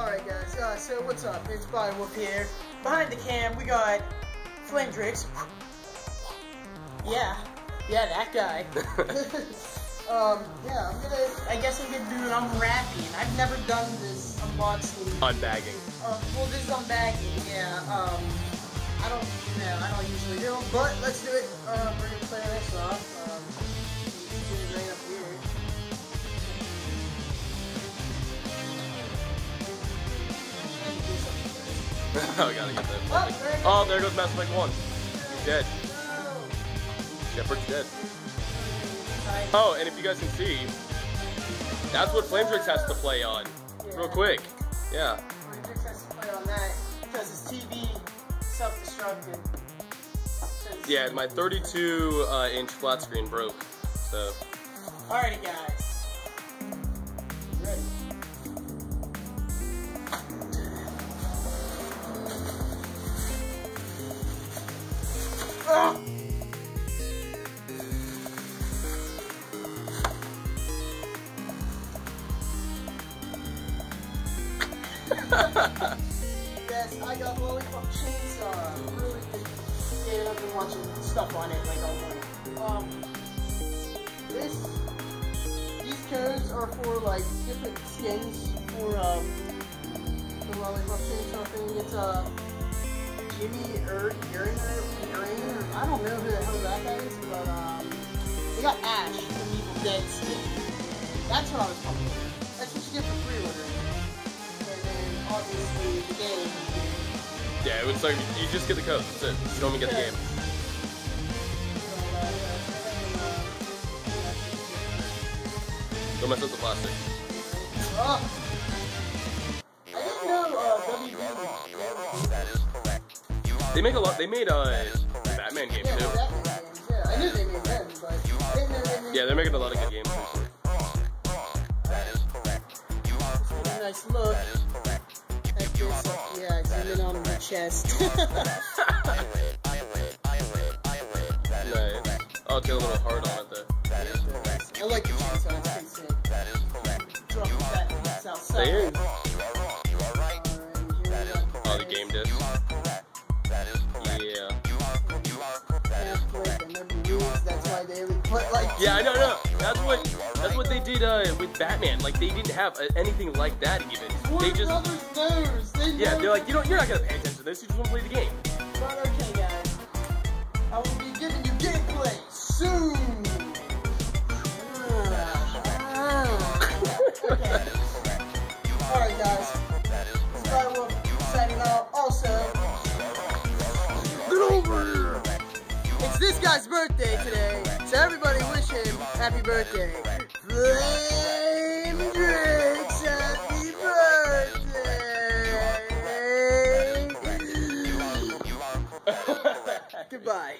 Alright guys, so what's up? It's Wolf here. Behind the cam, we got Flamedrix. Yeah, that guy. Yeah, I guess I'm gonna do an unwrapping. I've never done this unboxing. Unbagging. Well, this is unbagging, yeah. I don't usually do them, but let's do it. We're gonna clear this off. Get it right up here. I gotta get that. Oh, there goes Mass Effect 1. He's dead. Shepard's dead. Oh, and if you guys can see, that's what Flamedrix has to play on. Real quick. Yeah. Flamedrix has to play on that because his TV self-destructed. Yeah, my 32-inch flat screen broke. So. Alrighty, guys. Ready? Oh! Yes, I got Lollipop Chainsaw. Really good game. I've been watching stuff on it like all morning. These codes are for like different skins for the Lollipop Chainsaw thing. It's Jimmy Uriner. I don't know who the hell that guy is, but they got Ash from Evil Dead skin. That's what I was talking about. That's what you get for pre-order. And then obviously the game. Yeah, it was like you just get the code. That's it. You don't even get the game. Don't mess up the plastic. Oh. I didn't know WB. That is correct. They make a lot. They made Batman games too. Yeah, I knew they made them, but I didn't know they made. Yeah, they're making a lot of good games. That is correct. You are correct. A nice look. That is correct. At this, yeah, zoom in on the chest. Nice. Oh, it's got a little heart on it there. That is correct. I like the chainsaw, it's pretty sick. That is correct. Drop that that's outside. There. You are right. That is correct. Oh, the game disc. You are correct. That is correct. Yeah. You are correct. That is correct. That's why they would put like. Yeah, I know. That's what they did with Batman. Like they didn't have anything like that even. They just. Yeah, they're like, you're not gonna pay attention to this. You just want to play the game. But okay, guys, I will be giving you gameplay soon. Okay. All right, guys. This guy will be signing out. Also, get over here. It's this guy's birthday today, so everybody wish him happy birthday. Flamedrix, happy birthday. Goodbye.